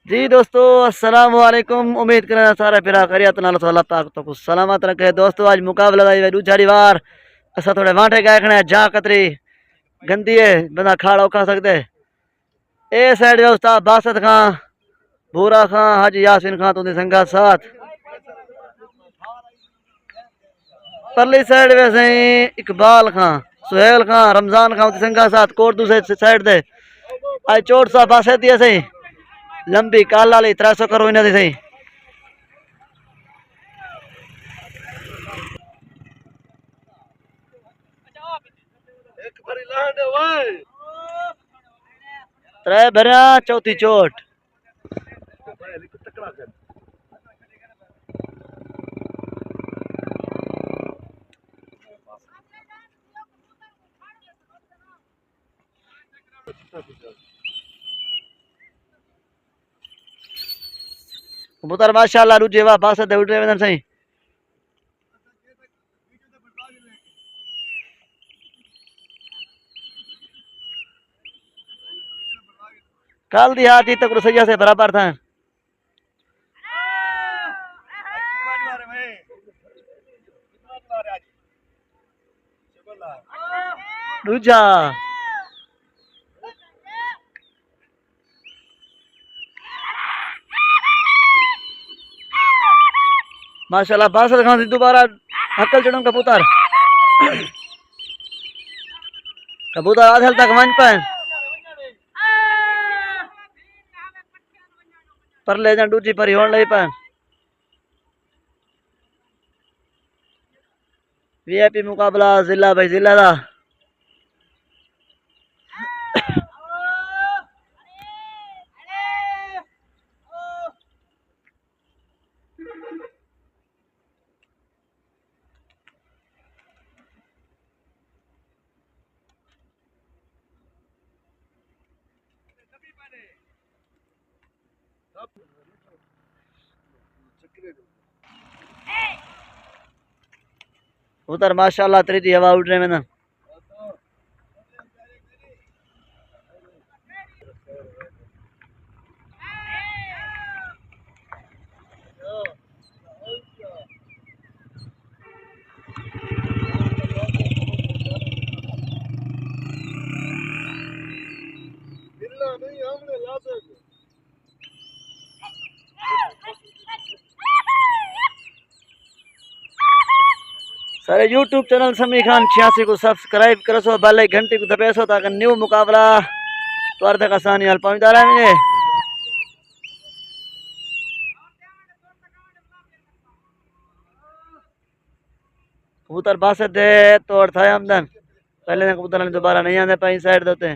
जी दोस्तों, अस्सलाम वालेकुम। उम्मीद करना सारा पिरा खैरियत नाल अल्लाह पाक तो कुछ सलामत रखे। दोस्तों आज मुकाबला दा दूसरी बार असा थोड़े वांटे गए खने जा कतरी गंदी है बंदा खाड़ा खा सकते। ए साइड वे उस्ताद बासत खां, भूरा खां, हाजी यासीन खां तुंदी संगा साथ। परली साइड वे सही इकबाल खां, सुहेल खां, रमजान खां तुंदी संगा साथ। कोट दूसरे साइड दे आज चोट सा बासे दिए सही लंबी काल वाली 300 करो इन्हें दी सही। त्रै भरिया चौथी चोट। कबूतर माशाल्लाह रुझे वा पास दे उड़े वेंदन सही। कल दी हाथी तक सैया से बराबर था। दूजा माशाल्लाह बासत खां दोबारा हकल चढ़ो कबूतर। कबूतर आधल तक वन पाए पर ले जा दूजी परी होने लगी पाए। वीआईपी मुकाबला जिला भाई जिला दा। उधर माशाल्लाह त्रीजी हवा उड़ रहे में ना। सारे यूट्यूब चैनल समी खान 86 को सब्सक्राइब करो सो बेल घंटी को दबे सो ताकि न्यू मुकाबला तुर तक आसानी हाल पहुंचता रहे मुझे। कबूतर बासत दे तोड़ था आमदन पहले कबूतर दोबारा नहीं आते पाई साइड देते।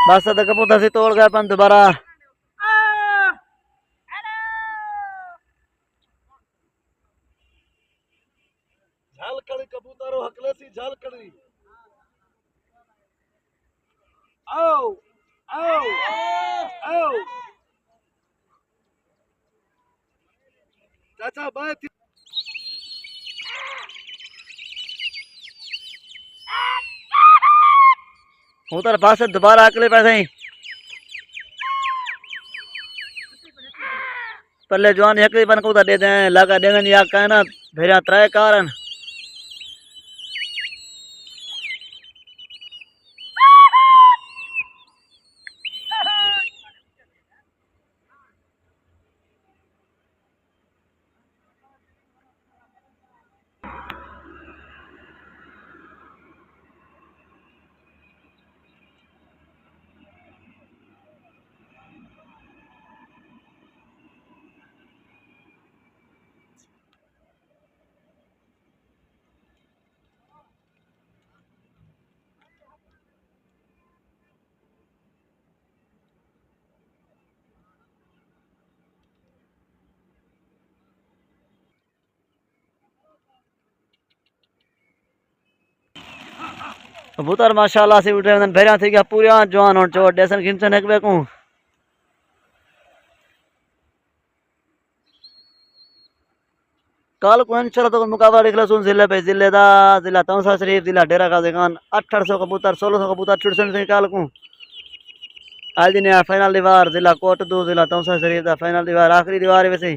बासत कबूतर से तोड़ गया अपन दोबारा। झालकड़ी कबूतरो हकले सी झालकड़ी। आओ आओ आओ चाचा बात कबूतर बासत दोबारा अगले पैसे ही पहले जवान एक बन कबूतर दे दें लगा देंगे या कहना भेजा त्राय कारण। कबूतर माशाल्लाह से उठे वंदन भेरिया थी गया पूरा जवान और चोट डेसन खिंचन एक बेकू कल को इंशाल्लाह तो मुकाबला निकला सुन जिले पे जिले दा जिला तौसा शरीफ जिला डेरा गाजी खान 1800 कबूतर 1600 कबूतर छुड़सन से कल को आज दिन फाइनल दीवार जिला कोट दो जिला तौसा शरीफ दा फाइनल दीवार आखिरी दीवार है वैसे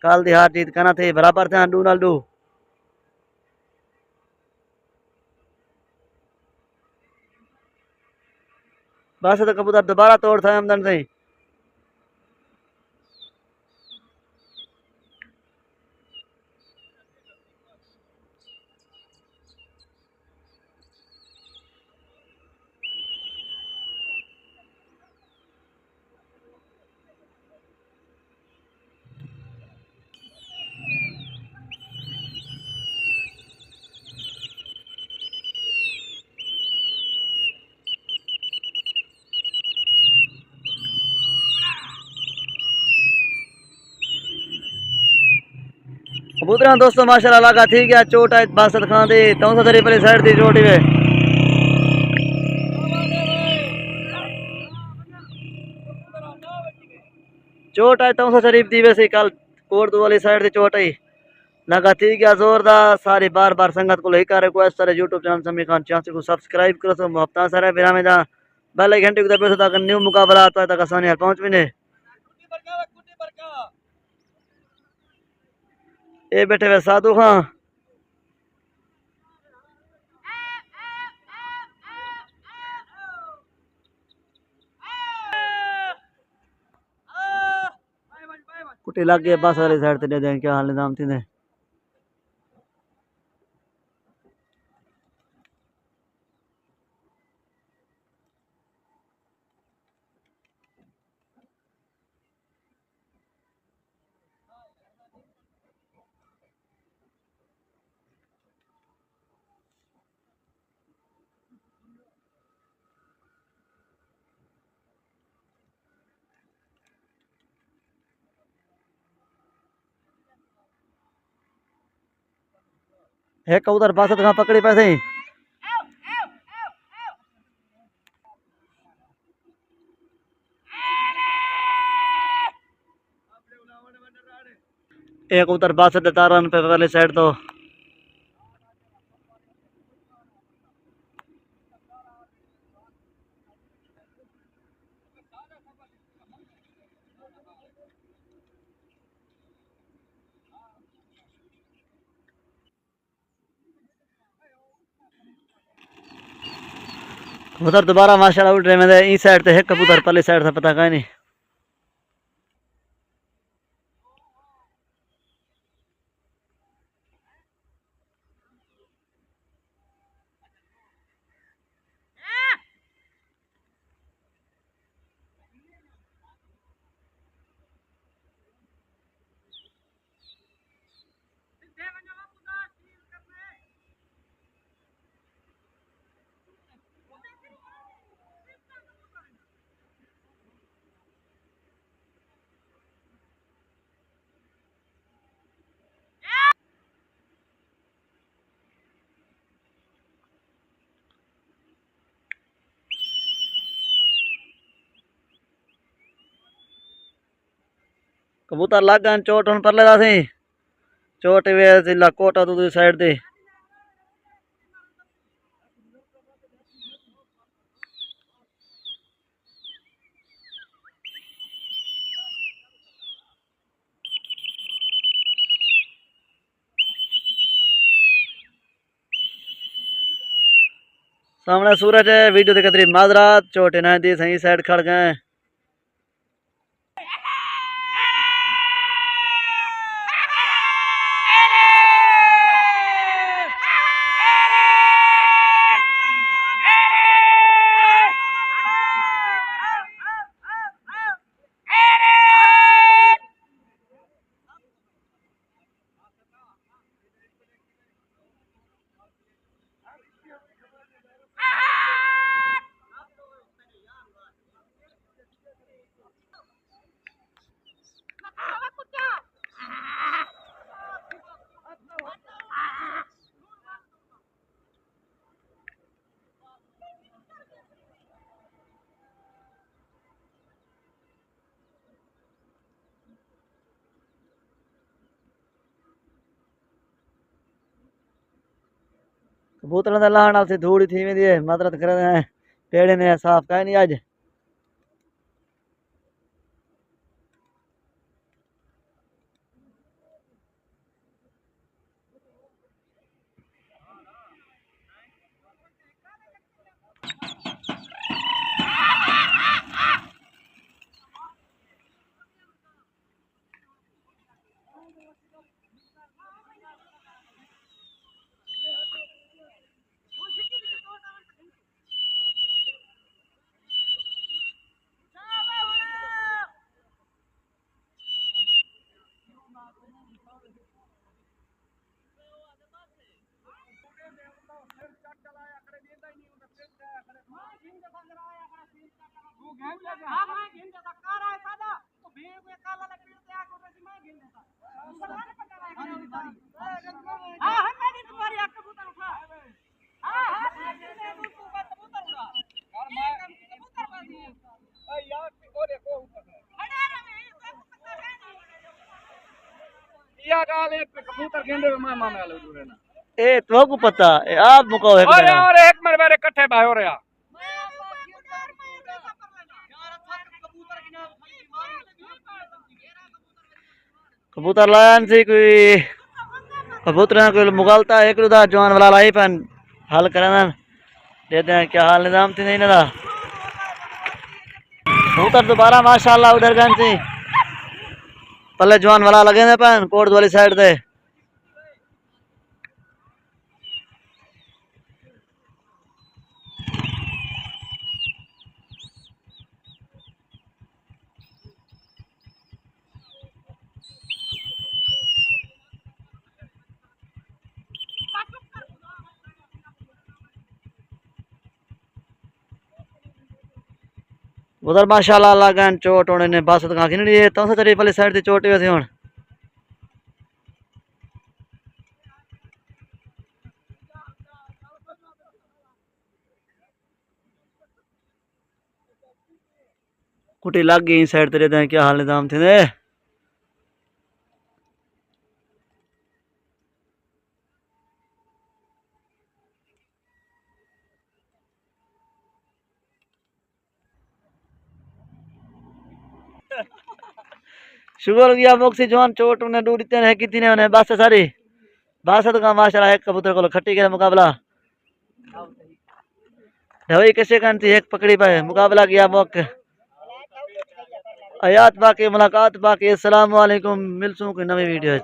कल दी हार जीत करना थे बराबर थे डू नाल डू बस तो कबूतर दोबारा तोड़ था हमदन से कबूतर दोस्तों माशाल्लाह लगा ठीक है चोट है बासत खान दी तौसा शरीफ वाली साइड दी चोटी वे चोट है तौसा शरीफ दी वैसे कल कोट दो वाली साइड दी चोट है लगा ठीक है जोरदार सारी बार बार संगत को लेकर रिक्वेस्ट करे YouTube channel Sameer Khan channel को सब्सक्राइब करो सो हफ्ता सारे बिना में जा बेल घंटे को दबे तक न्यू मुकाबला आता है तक आसानी हाल पहुंच भी ने ए बैठे वे साधु खां कुटी लग गए बस वाली साइड ते दे दें क्या हाल निजाम थी ने एक उधर बासत खां पकड़ी पैसे एक उधर बासत तारन पे वाली साइड तो उधर दोबारा माशाल्लाह उठ रहे मैं इस साइड ते है कबूतर पहले साइड से पता कहीं नहीं कबूतर लग गए चोट हूं पर लेदा सी चोट वे जिला कोटा दूसरी साइड दे सामने सूरज है वीडियो के करीब माजरात चोट ना दी सही साइड खड़ गए कबूतर लाहण से धूड़ी थी वेंदी है मदद करे पेड़ ने साफ काई नहीं आज कबूतर गेंदे में मामे वाले जुड़े ना ए तो को पता ए आप मुको है अरे और एक मेरे इकट्ठे भाई हो रहा कबूतर लायन से कोई कबूतर कोई मुगालता एक रुदा जवान वाला लाई पन हल करना देते हैं क्या हाल निजाम थी नहीं ना कबूतर दोबारा माशाल्लाह उधर गन से पल्ले जवान वाला लगे ने पन कोट वाली साइड दे उधर माशाल्लाह लगन चोट होने ने बस तक खिनड़ी है तो चली पल्ले साइड से चोट वैसे हुन कुटी लग गई साइड तेरे दें क्या हाल निजाम थे ने शुगर गया मोक्सी जवान चोट उन्हें दूर इतने है कितने उन्हें बस सारी बासत का माशाल्लाह एक कबूतर को खट्टी के मुकाबला दवाई कैसे करती एक पकड़ी पाए मुकाबला किया मोक आयात बाकी मुलाकात बाकी अस्सलाम वालेकुम मिलसूं कोई नवी वीडियो